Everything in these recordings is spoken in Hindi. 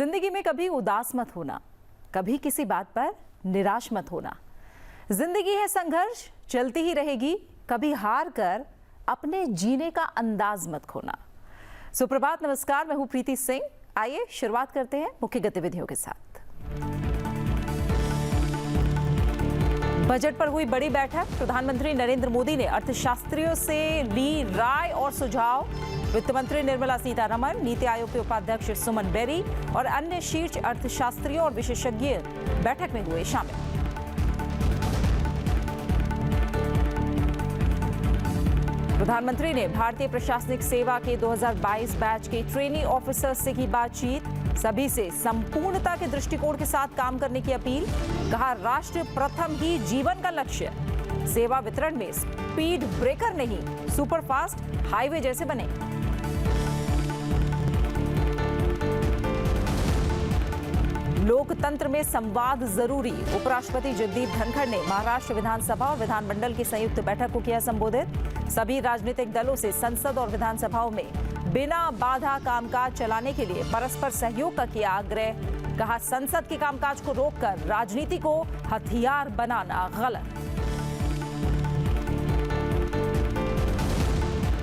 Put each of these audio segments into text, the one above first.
जिंदगी में कभी उदास मत होना, कभी किसी बात पर निराश मत होना। जिंदगी है संघर्ष, चलती ही रहेगी, कभी हार कर अपने जीने का अंदाज मत खोना। सुप्रभात, नमस्कार, मैं हूं प्रीति सिंह। आइए शुरुआत करते हैं मुख्य गतिविधियों के साथ। बजट पर हुई बड़ी बैठक, प्रधानमंत्री नरेंद्र मोदी ने अर्थशास्त्रियों से ली राय और सुझाव। वित्त मंत्री निर्मला सीतारमण, नीति आयोग के उपाध्यक्ष सुमन बेरी और अन्य शीर्ष अर्थशास्त्रियों और विशेषज्ञ बैठक में हुए शामिल। प्रधानमंत्री ने भारतीय प्रशासनिक सेवा के 2022 बैच के ट्रेनी ऑफिसर्स से की बातचीत, सभी से संपूर्णता के दृष्टिकोण के साथ काम करने की अपील। कहा, राष्ट्र प्रथम ही जीवन का लक्ष्य, सेवा वितरण में स्पीड ब्रेकर नहीं, सुपरफास्ट हाईवे जैसे बने। लोकतंत्र में संवाद जरूरी, उपराष्ट्रपति जगदीप धनखड़ ने महाराष्ट्र विधानसभा और विधानमंडल की संयुक्त बैठक को किया संबोधित। सभी राजनीतिक दलों से संसद और विधानसभाओं में बिना बाधा कामकाज चलाने के लिए परस्पर सहयोग का किया आग्रह। कहा, संसद के कामकाज को रोककर राजनीति को हथियार बनाना गलत।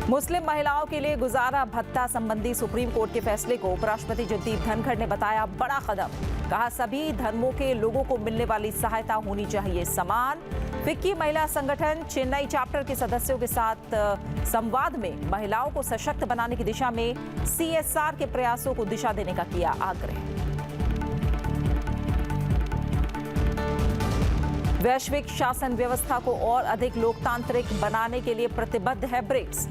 मुस्लिम महिलाओं के लिए गुजारा भत्ता संबंधी सुप्रीम कोर्ट के फैसले को उपराष्ट्रपति जगदीप धनखड़ ने बताया बड़ा कदम। कहा, सभी धर्मों के लोगों को मिलने वाली सहायता होनी चाहिए समान। फिक्की महिला संगठन चेन्नई चैप्टर के सदस्यों के साथ संवाद में महिलाओं को सशक्त बनाने की दिशा में CSR के प्रयासों को दिशा देने का किया आग्रह। वैश्विक शासन व्यवस्था को और अधिक लोकतांत्रिक बनाने के लिए प्रतिबद्ध है ब्रिक्स।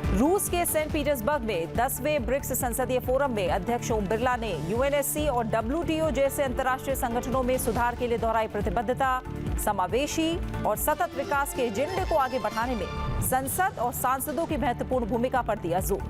रूस के सेंट पीटर्सबर्ग में 10वें ब्रिक्स संसदीय फोरम में अध्यक्ष ओम बिरला ने UNSC और WTO जैसे अंतर्राष्ट्रीय संगठनों में सुधार के लिए दोहराई प्रतिबद्धता। समावेशी और सतत विकास के एजेंडे को आगे बढ़ाने में संसद और सांसदों की महत्वपूर्ण भूमिका पर दिया जोर।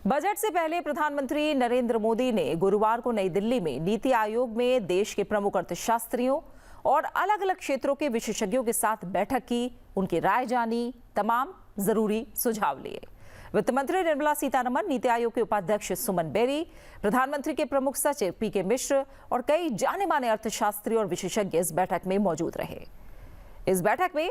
बजट से पहले प्रधानमंत्री नरेंद्र मोदी ने गुरुवार को नई दिल्ली में नीति आयोग में देश के प्रमुख अर्थशास्त्रियों और अलग अलग क्षेत्रों के विशेषज्ञों के साथ बैठक की, उनकी राय जानी, तमाम जरूरी सुझाव लिए। वित्त मंत्री निर्मला सीतारमण, नीति आयोग के उपाध्यक्ष सुमन बेरी, प्रधानमंत्री के प्रमुख सचिव PK मिश्र और कई जाने माने अर्थशास्त्री और विशेषज्ञ इस बैठक में मौजूद रहे। इस बैठक में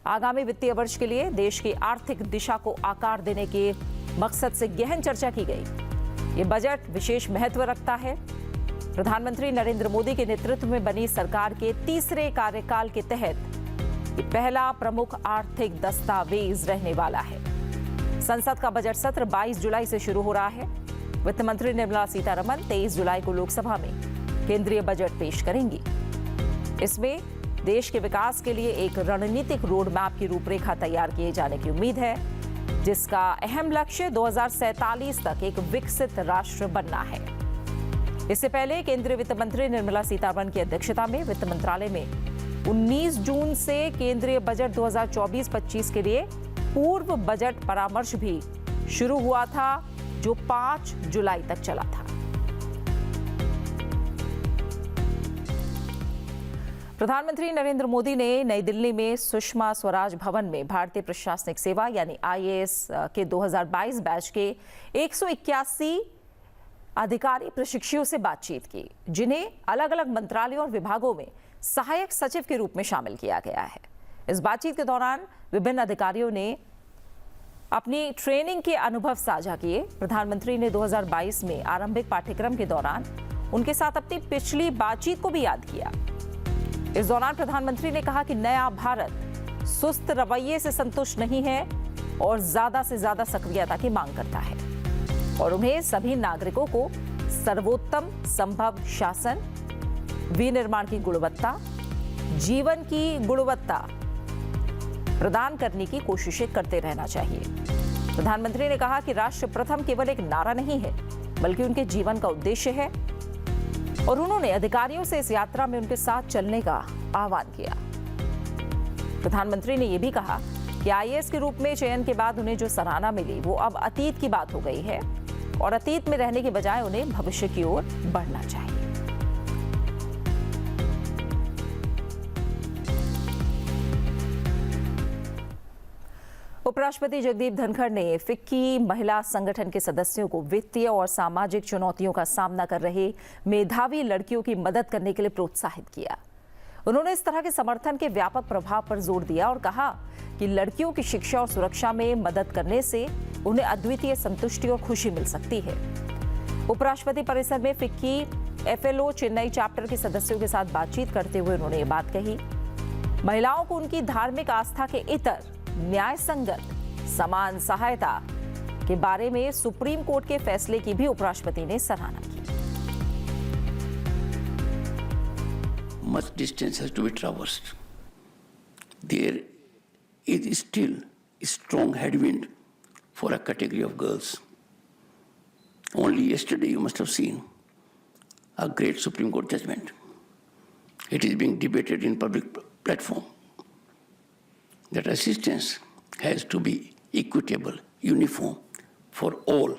आगामी वित्तीय वर्ष के लिए देश की आर्थिक दिशा को आकार देने के मकसद से गहन चर्चा की गई। ये बजट विशेष महत्व रखता है। प्रधानमंत्री नरेंद्र मोदी के नेतृत्व में बनी सरकार के तीसरे कार्यकाल के तहत ये पहला प्रमुख आर्थिक दस्तावेज रहने वाला है। संसद का बजट सत्र 22 जुलाई से शुरू हो रहा है। वित्त मंत्री निर्मला सीतारमण 23 जुलाई को लोकसभा में केंद्रीय बजट पेश करेंगी। इसमें देश के विकास के लिए एक रणनीतिक रोड मैप की रूपरेखा तैयार किए जाने की उम्मीद है, जिसका अहम लक्ष्य 2047 तक एक विकसित राष्ट्र बनना है। इससे पहले केंद्रीय वित्त मंत्री निर्मला सीतारमण की अध्यक्षता में वित्त मंत्रालय में 19 जून से केंद्रीय बजट 2024-25 के लिए पूर्व बजट परामर्श भी शुरू हुआ था, जो 5 जुलाई तक चला था। प्रधानमंत्री नरेंद्र मोदी ने नई दिल्ली में सुषमा स्वराज भवन में भारतीय प्रशासनिक सेवा यानी IAS के 2022 बैच के 181 अधिकारी प्रशिक्षुओं से बातचीत की, जिन्हें अलग अलग मंत्रालयों और विभागों में सहायक सचिव के रूप में शामिल किया गया है। इस बातचीत के दौरान विभिन्न अधिकारियों ने अपनी ट्रेनिंग के अनुभव साझा किए। प्रधानमंत्री ने 2022 में आरंभिक पाठ्यक्रम के दौरान उनके साथ अपनी पिछली बातचीत को भी याद किया। इस दौरान प्रधानमंत्री ने कहा कि नया भारत सुस्त रवैये से संतुष्ट नहीं है और ज्यादा से ज्यादा सक्रियता की मांग करता है और उन्हें सभी नागरिकों को सर्वोत्तम संभव शासन, विनिर्माण की गुणवत्ता, जीवन की गुणवत्ता प्रदान करने की कोशिशें करते रहना चाहिए। प्रधानमंत्री ने कहा कि राष्ट्र प्रथम केवल एक नारा नहीं है, बल्कि उनके जीवन का उद्देश्य है और उन्होंने अधिकारियों से इस यात्रा में उनके साथ चलने का आह्वान किया। प्रधानमंत्री ने यह भी कहा कि IAS के रूप में चयन के बाद उन्हें जो सराहना मिली वो अब अतीत की बात हो गई है और अतीत में रहने के बजाय उन्हें भविष्य की ओर बढ़ना चाहिए। उपराष्ट्रपति जगदीप धनखड़ ने फिक्की महिला संगठन के सदस्यों को वित्तीय और सामाजिक चुनौतियों का सामना कर रहे मेधावी लड़कियों की मदद करने के लिए प्रोत्साहित किया। उन्होंने इस तरह के समर्थन के व्यापक प्रभाव पर जोर दिया और कहा कि लड़कियों की शिक्षा और सुरक्षा में मदद करने से उन्हें अद्वितीय संतुष्टि और खुशी मिल सकती है। उपराष्ट्रपति परिसर में फिक्की FLO चेन्नई चैप्टर के सदस्यों के साथ बातचीत करते हुए उन्होंने ये बात कही। महिलाओं को उनकी धार्मिक आस्था के इतर न्याय संगत समान सहायता के बारे में सुप्रीम कोर्ट के फैसले की भी उपराष्ट्रपति ने सराहना की। Much distance has to be traversed. There is still a strong headwind for a category of girls. Only yesterday you must have seen a great Supreme Court judgment. It is being debated in public platform that assistance has to be equitable, uniform for all,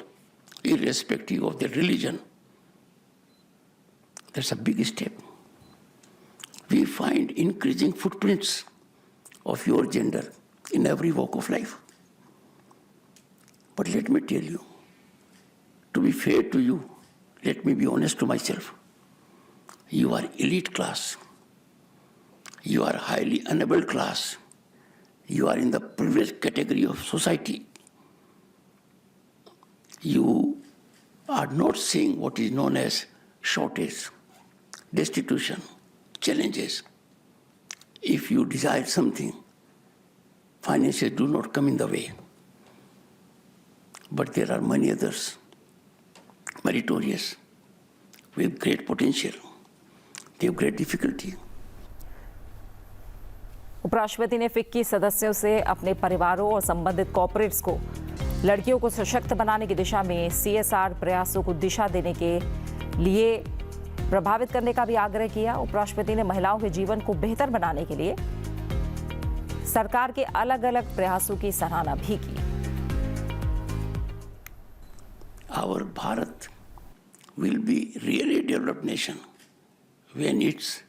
irrespective of their religion. That's a big step. We find increasing footprints of your gender in every walk of life. But let me tell you, to be fair to you, let me be honest to myself. You are elite class. You are highly enabled class. You are in the privileged category of society. You are not seeing what is known as shortage, destitution, challenges. If you desire something, finances do not come in the way. But there are many others, meritorious, with great potential. They have great difficulty. उपराष्ट्रपति ने फिक्की सदस्यों से अपने परिवारों और संबंधित कॉर्पोरेट्स को लड़कियों को सशक्त बनाने की दिशा में CSR प्रयासों को दिशा देने के लिए प्रभावित करने का भी आग्रह किया। उपराष्ट्रपति ने महिलाओं के जीवन को बेहतर बनाने के लिए सरकार के अलग-अलग प्रयासों की सराहना भी की। Our Bharat will be really developed nation when its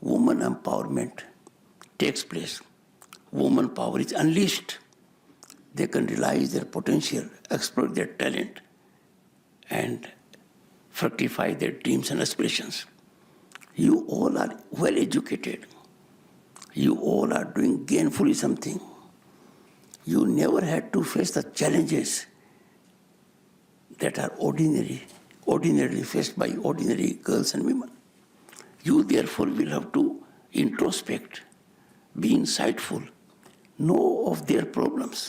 woman empowerment takes place. Woman power is unleashed. They can realize their potential, exploit their talent, and fructify their dreams and aspirations. You all are well educated. You all are doing gainfully something. You never had to face the challenges that are ordinarily faced by ordinary girls and women. You therefore will have to introspect, be insightful, know of their problems.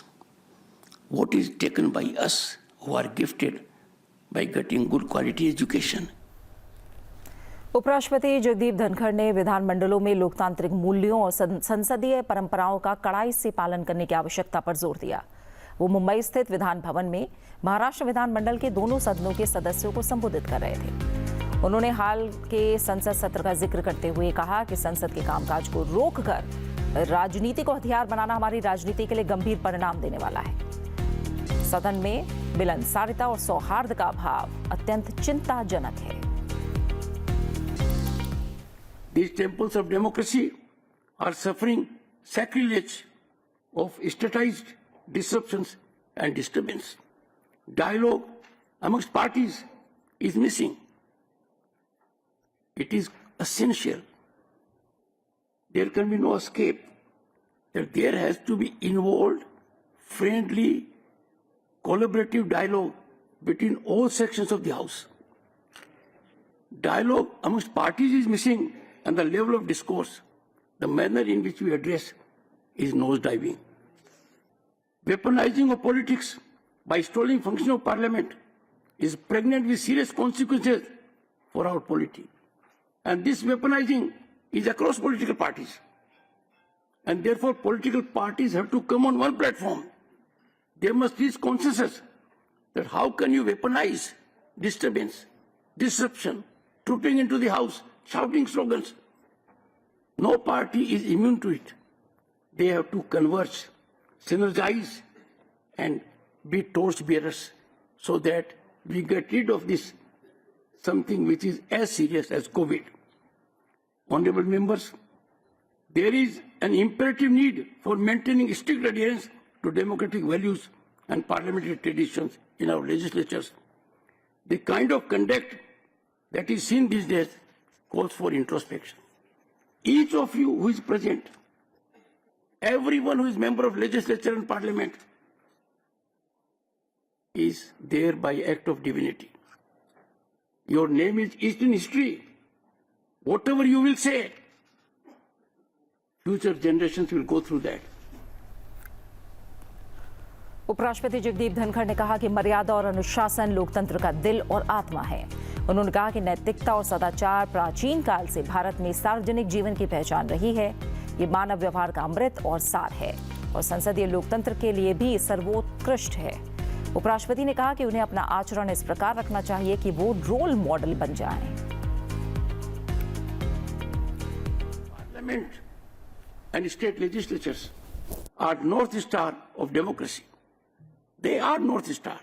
What is taken by us who are gifted by getting good quality education. उपराष्ट्रपति जगदीप धनखड़ ने विधानमंडलों में लोकतांत्रिक मूल्यों और संसदीय परंपराओं का कड़ाई से पालन करने की आवश्यकता पर जोर दिया। वो मुंबई स्थित विधान भवन में महाराष्ट्र विधानमंडल के दोनों सदनों के सदस्यों को संबोधित कर रहे थे। उन्होंने हाल के संसद सत्र का जिक्र करते हुए कहा कि संसद के कामकाज को रोककर राजनीति को हथियार बनाना हमारी राजनीति के लिए गंभीर परिणाम देने वाला है। सदन में मिलनसारिता और सौहार्द का अभाव अत्यंत चिंताजनक है। These temples of democracy are suffering sacrilege of statized disruptions and disturbance. Dialogue amongst parties is missing. It is essential. There can be no escape. That there has to be involved, friendly, collaborative dialogue between all sections of the House. Dialogue amongst parties is missing, and the level of discourse, the manner in which we address, is nosediving. Weaponizing of politics by stalling function of parliament is pregnant with serious consequences for our polity. And this weaponizing is across political parties. And therefore, political parties have to come on one platform. There must be consensus that how can you weaponize disturbance, disruption, trooping into the house, shouting slogans. No party is immune to it. They have to converge, synergize, and be torchbearers so that we get rid of this something which is as serious as COVID. Honorable members, there is an imperative need for maintaining strict adherence to democratic values and parliamentary traditions in our legislatures. The kind of conduct that is seen these days calls for introspection. Each of you who is present, everyone who is member of legislature and parliament, is there by act of divinity. Your name is etched in history. Whatever you will say, future generations will go through that. उपराष्ट्रपति जगदीप धनखड़ ने कहा कि मर्यादा और अनुशासन लोकतंत्र का दिल और आत्मा है। उन्होंने कहा कि नैतिकता और सदाचार प्राचीन काल से भारत में सार्वजनिक जीवन की पहचान रही है। ये मानव व्यवहार का अमृत और सार है और संसदीय लोकतंत्र के लिए भी सर्वोत्कृष्ट है। उपराष्ट्रपति ने कहा कि उन्हें अपना आचरण इस प्रकार रखना चाहिए कि वो रोल मॉडल बन जाएं। Parliament and state legislatures are North Star of democracy. They are North Star.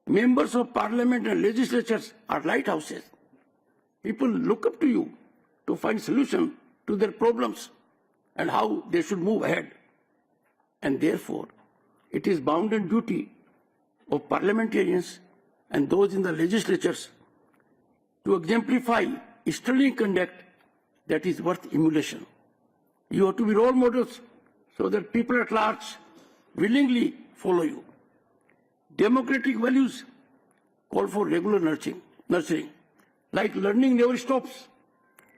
Members of Parliament and legislatures are lighthouses. People look up to you to find solution to their problems and how they should move ahead. And therefore, it is bounden duty of parliamentarians and those in the legislatures to exemplify sterling conduct that is worth emulation. You have to be role models so that people at large willingly follow you. Democratic values call for regular nurturing. Like learning never stops.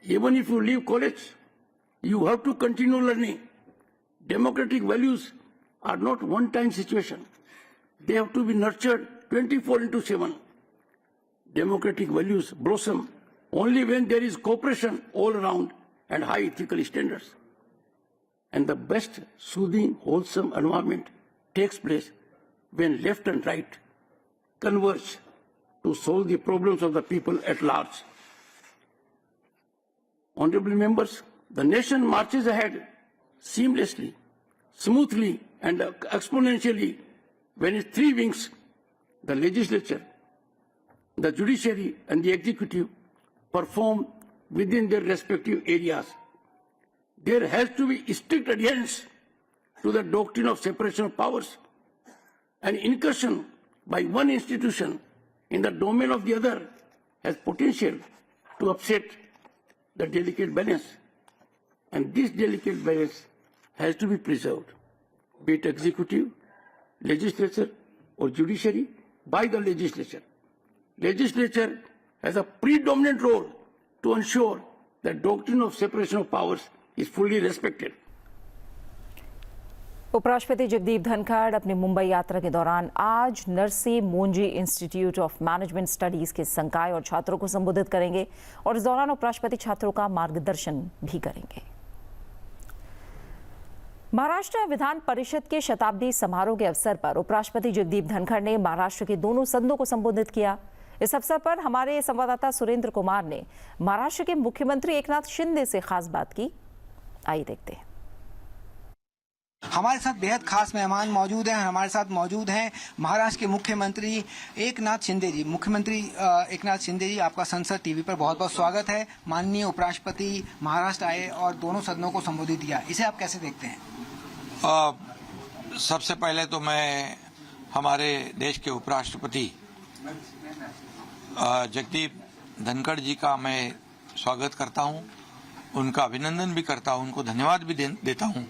Even if you leave college, you have to continue learning. Democratic values are not one-time situation. They have to be nurtured 24/7. Democratic values blossom only when there is cooperation all around and high ethical standards. And the best soothing, wholesome environment takes place when left and right converge to solve the problems of the people at large. Honorable members, the nation marches ahead seamlessly, smoothly, and exponentially when its three wings, the legislature, the judiciary, and the executive, perform within their respective areas. There has to be strict adherence to the doctrine of separation of powers. An incursion by one institution in the domain of the other has potential to upset the delicate balance. And this delicate balance has to be preserved, be it executive, legislature, or judiciary, by the legislature. Legislature has a predominant role to ensure that doctrine of separation of powers is fully respected. उपराष्ट्रपति जगदीप धनखड़ अपनी मुंबई यात्रा के दौरान आज Narsi Monjee institute of management studies के संकाय और छात्रों को संबोधित करेंगे और इस दौरान उपराष्ट्रपति छात्रों का मार्गदर्शन भी करेंगे। महाराष्ट्र विधान परिषद के शताब्दी समारोह के अवसर पर उपराष्ट्रपति जगदीप धनखड़ ने महाराष्ट्र के दोनों सदनों को संबोधित किया। इस अवसर पर हमारे संवाददाता सुरेंद्र कुमार ने महाराष्ट्र के मुख्यमंत्री एकनाथ शिंदे से खास बात की। आइए देखते हैं। हमारे साथ बेहद खास मेहमान मौजूद हैं। हमारे साथ मौजूद हैं महाराष्ट्र के मुख्यमंत्री एकनाथ शिंदे जी। मुख्यमंत्री एकनाथ शिंदे जी, आपका संसद टीवी पर बहुत बहुत स्वागत है। माननीय उपराष्ट्रपति महाराष्ट्र आए और दोनों सदनों को संबोधित किया, इसे आप कैसे देखते हैं? सबसे पहले तो मैं हमारे देश के उपराष्ट्रपति जगदीप धनखड़ जी का मैं स्वागत करता हूं, उनका अभिनंदन भी करता हूं, उनको धन्यवाद भी देता हूं,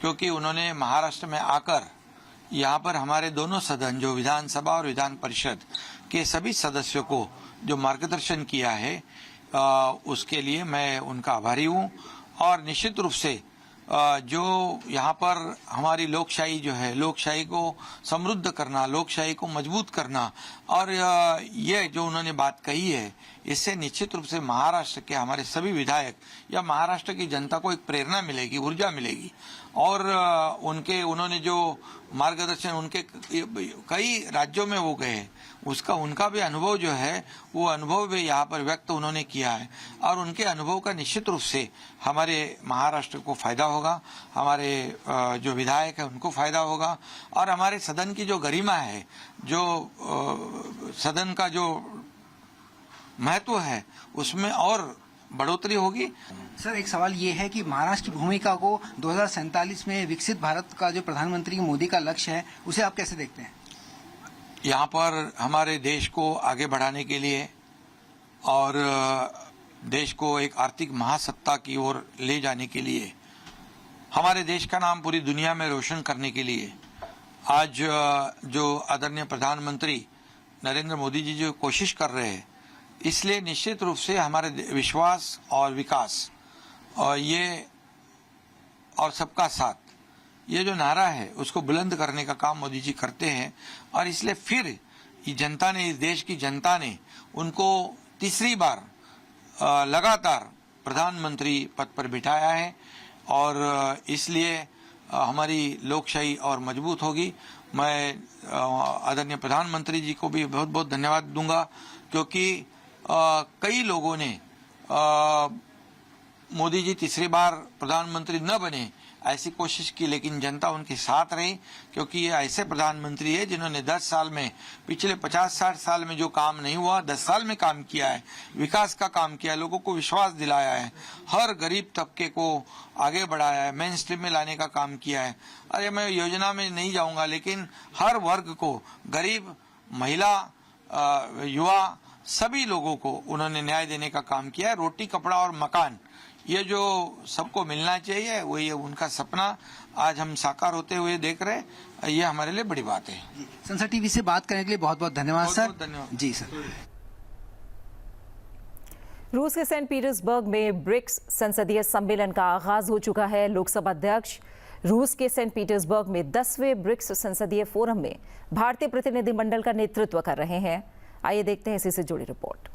क्योंकि उन्होंने महाराष्ट्र में आकर यहां पर हमारे दोनों सदन, जो विधानसभा और विधान परिषद के सभी सदस्यों को जो मार्गदर्शन किया है, उसके लिए मैं उनका आभारी हूं। और निश्चित रूप से जो यहाँ पर हमारी लोकशाही जो है, लोकशाही को समृद्ध करना, लोकशाही को मजबूत करना, और ये जो उन्होंने बात कही है, इससे निश्चित रूप से महाराष्ट्र के हमारे सभी विधायक या महाराष्ट्र की जनता को एक प्रेरणा मिलेगी, ऊर्जा मिलेगी। और उन्होंने जो मार्गदर्शन उनके कई राज्यों में वो गए, उसका उनका भी अनुभव जो है, वो अनुभव भी यहाँ पर व्यक्त उन्होंने किया है। और उनके अनुभव का निश्चित रूप से हमारे महाराष्ट्र को फायदा होगा, हमारे जो विधायक है उनको फायदा होगा, और हमारे सदन की जो गरिमा है, जो सदन का जो महत्व है, उसमें और बढ़ोतरी होगी। सर, एक सवाल ये है कि महाराष्ट्र की भूमिका को 2047 में विकसित भारत का जो प्रधानमंत्री मोदी का लक्ष्य है, उसे आप कैसे देखते हैं? यहाँ पर हमारे देश को आगे बढ़ाने के लिए और देश को एक आर्थिक महासत्ता की ओर ले जाने के लिए, हमारे देश का नाम पूरी दुनिया में रोशन करने के लिए आज जो आदरणीय प्रधानमंत्री नरेंद्र मोदी जी जो कोशिश कर रहे हैं, इसलिए निश्चित रूप से हमारे विश्वास और विकास और ये और सबका साथ, ये जो नारा है उसको बुलंद करने का काम मोदी जी करते हैं। और इसलिए फिर ये जनता ने, इस देश की जनता ने उनको तीसरी बार लगातार प्रधानमंत्री पद पर बिठाया है और इसलिए हमारी लोकशाही और मजबूत होगी। मैं आदरणीय प्रधानमंत्री जी को भी बहुत बहुत धन्यवाद दूंगा, क्योंकि कई लोगों ने मोदी जी तीसरी बार प्रधानमंत्री न बने ऐसी कोशिश की, लेकिन जनता उनके साथ रही, क्योंकि ये ऐसे प्रधानमंत्री है जिन्होंने 10 साल में, पिछले 50-60 साल में जो काम नहीं हुआ 10 साल में काम किया है, विकास का काम किया है, लोगों को विश्वास दिलाया है, हर गरीब तबके को आगे बढ़ाया है, मेन स्ट्रीम में लाने का काम किया है। अरे मैं योजना में नहीं जाऊंगा, लेकिन हर वर्ग को, गरीब, महिला, युवा, सभी लोगों को उन्होंने न्याय देने का काम किया है। रोटी, कपड़ा और मकान, ये जो सबको मिलना चाहिए, वो ये उनका सपना आज हम साकार होते हुए देख रहे हैं, ये हमारे लिए बड़ी बात है। संसद टीवी से बात करने के लिए बहुत बहुत धन्यवाद सर। बहुत धन्यवाद जी सर। रूस के सेंट पीटर्सबर्ग में ब्रिक्स संसदीय सम्मेलन का आगाज हो चुका है। लोकसभा अध्यक्ष रूस के सेंट पीटर्सबर्ग में 10वें ब्रिक्स संसदीय फोरम में भारतीय प्रतिनिधिमंडल का नेतृत्व कर रहे हैं। आइए देखते हैं इसी से जुड़ी रिपोर्ट।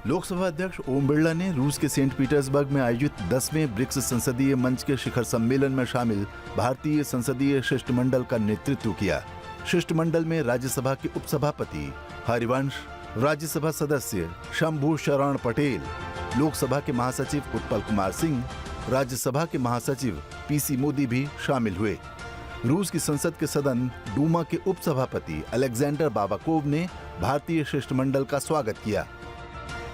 लोकसभा अध्यक्ष ओम बिरला ने रूस के सेंट पीटर्सबर्ग में आयोजित 10वें ब्रिक्स संसदीय मंच के शिखर सम्मेलन में शामिल भारतीय संसदीय शिष्टमंडल का नेतृत्व किया। शिष्टमंडल में राज्यसभा के उपसभापति हरिवंश, राज्यसभा सदस्य शंभू शरण पटेल, लोकसभा के महासचिव उत्पल कुमार सिंह, राज्यसभा के महासचिव पीसी मोदी भी शामिल हुए। रूस की संसद के सदन डूमा के उपसभापति अलेक्जेंडर बाबाकोव ने भारतीय शिष्टमंडल का स्वागत किया।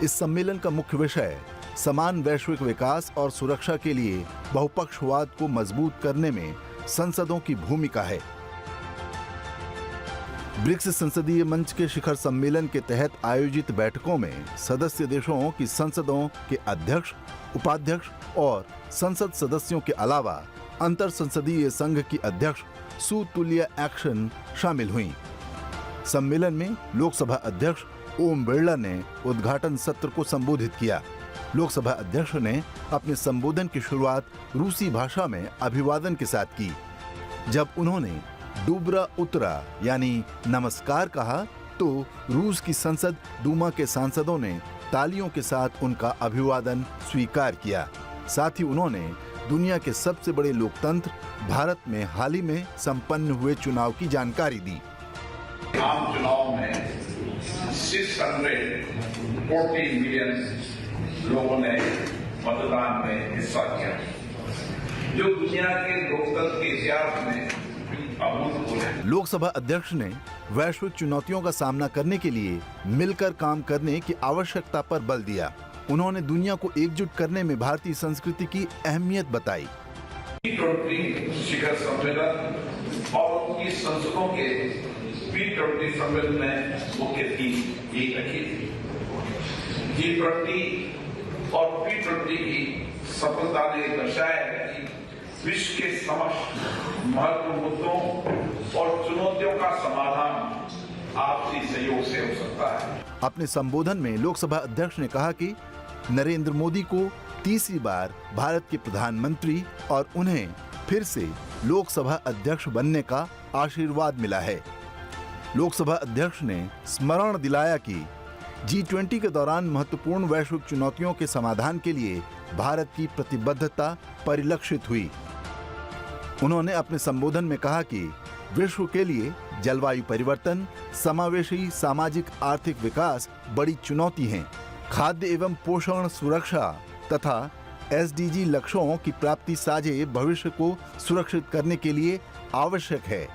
इस सम्मेलन का मुख्य विषय समान वैश्विक विकास और सुरक्षा के लिए बहुपक्षवाद को मजबूत करने में संसदों की भूमिका है। ब्रिक्स संसदीय मंच के शिखर सम्मेलन के तहत आयोजित बैठकों में सदस्य देशों की संसदों के अध्यक्ष, उपाध्यक्ष और संसद सदस्यों के अलावा अंतर संसदीय संघ की अध्यक्ष सुतुल्य एक्शन शामिल हुई। सम्मेलन में लोकसभा अध्यक्ष ओम बिरला ने उद्घाटन सत्र को संबोधित किया। लोकसभा अध्यक्ष ने अपने संबोधन की शुरुआत रूसी भाषा में अभिवादन के साथ की। जब उन्होंने डूबरा उतरा यानी नमस्कार कहा तो रूस की संसद डूमा के सांसदों ने तालियों के साथ उनका अभिवादन स्वीकार किया। साथ ही उन्होंने दुनिया के सबसे बड़े लोकतंत्र भारत में हाल ही में संपन्न हुए चुनाव की जानकारी दी। आम चुनाव में 640 मिलियन लोगों ने मतदान में हिस्सा किया, जो दुनिया के लोकतंत्र के इतिहास में अभूतपूर्व है। लोकसभा अध्यक्ष ने वैश्विक चुनौतियों का सामना करने के लिए मिलकर काम करने की आवश्यकता पर बल दिया। उन्होंने दुनिया को एकजुट करने में भारतीय संस्कृति की अहमियत बताई। G20 शिखर सम्मेलन और उनकी संसदों के G20 सम्मेलन में मुख्य थीम एक रखी थी। G20 और G20 की सफलता ने दर्शाया है कि विश्व के समस्त महत्वपूर्ण मुद्दों और चुनौतियों का समाधान आपसी सहयोग से हो सकता है। अपने संबोधन में लोकसभा अध्यक्ष ने कहा कि नरेंद्र मोदी को तीसरी बार भारत के प्रधानमंत्री और उन्हें फिर से लोकसभा अध्यक्ष बनने का आशीर्वाद मिला है। लोकसभा अध्यक्ष ने स्मरण दिलाया कि G20 के दौरान महत्वपूर्ण वैश्विक चुनौतियों के समाधान के लिए भारत की प्रतिबद्धता परिलक्षित हुई। उन्होंने अपने संबोधन में कहा कि विश्व के लिए जलवायु परिवर्तन, समावेशी सामाजिक आर्थिक विकास बड़ी चुनौती हैं। खाद्य एवं पोषण सुरक्षा तथा SDG लक्ष्यों की प्राप्ति साझे भविष्य को सुरक्षित करने के लिए आवश्यक है।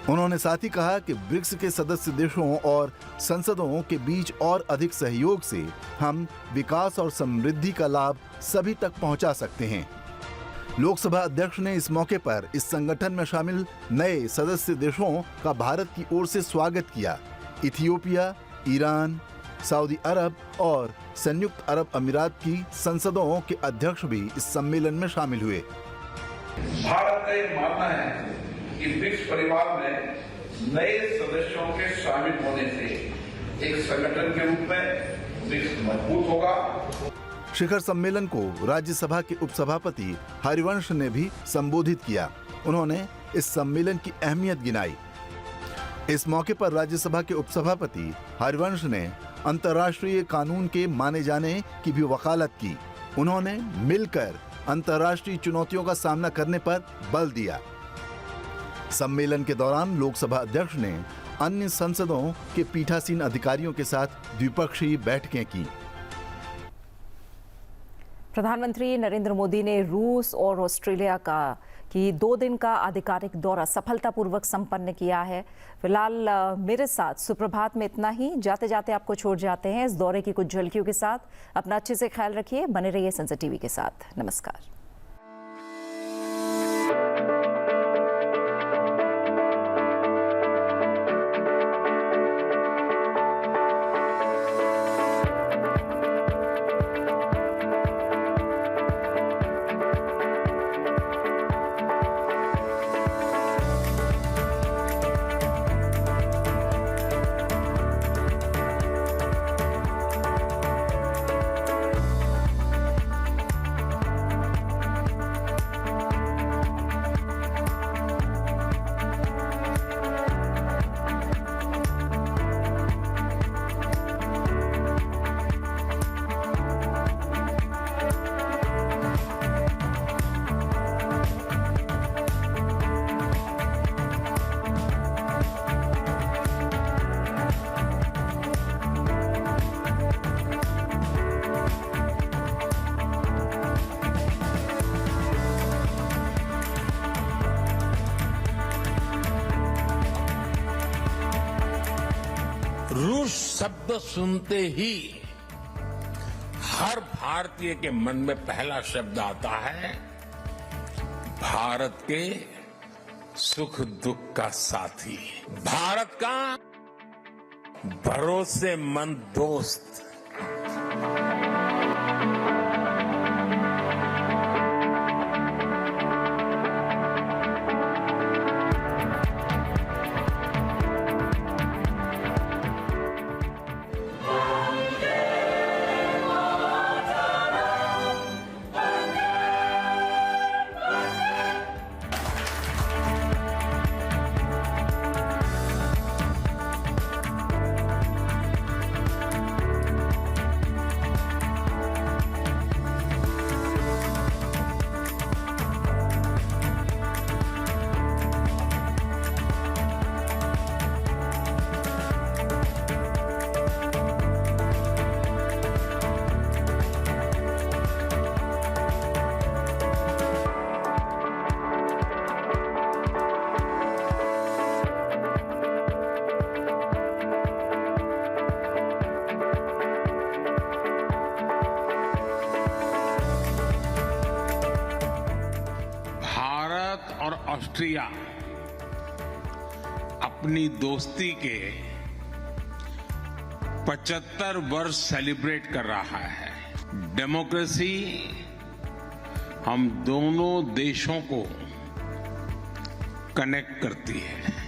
उन्होंने साथ ही कहा कि ब्रिक्स के सदस्य देशों और संसदों के बीच और अधिक सहयोग से हम विकास और समृद्धि का लाभ सभी तक पहुंचा सकते हैं। लोकसभा अध्यक्ष ने इस मौके पर इस संगठन में शामिल नए सदस्य देशों का भारत की ओर से स्वागत किया। इथियोपिया, ईरान, सऊदी अरब और संयुक्त अरब अमीरात की संसदों के अध्यक्ष भी इस सम्मेलन में शामिल हुए। भारत का ये मानना है कि ब्रिक्स परिवार में नए सदस्यों के शामिल होने से एक संगठन के रूप में ब्रिक्स मजबूत होगा। शिखर सम्मेलन को राज्यसभा के उपसभापति हरिवंश ने भी संबोधित किया। उन्होंने इस सम्मेलन की अहमियत गिनाई। इस मौके पर राज्यसभा के उपसभापति हरिवंश ने अंतर्राष्ट्रीय कानून के माने जाने की भी वकालत की। उन्होंने मिलकर अंतर्राष्ट्रीय चुनौतियों का सामना करने पर बल दिया। सम्मेलन के दौरान लोकसभा अध्यक्ष ने अन्य संसदों के पीठासीन अधिकारियों के साथ द्विपक्षीय बैठकें की। प्रधानमंत्री नरेंद्र मोदी ने रूस और ऑस्ट्रेलिया की 2 दिन का आधिकारिक दौरा सफलतापूर्वक संपन्न किया है। फिलहाल मेरे साथ सुप्रभात में इतना ही। जाते जाते आपको छोड़ जाते हैं इस दौरे की कुछ झलकियों के साथ। अपना अच्छे से ख्याल रखिए, बने रहिए संसद टीवी के साथ। नमस्कार। रूस शब्द सुनते ही हर भारतीय के मन में पहला शब्द आता है भारत के सुख दुख का साथी, भारत का भरोसेमंद दोस्त। और ऑस्ट्रिया अपनी दोस्ती के 75 वर्ष सेलिब्रेट कर रहा है। डेमोक्रेसी हम दोनों देशों को कनेक्ट करती है।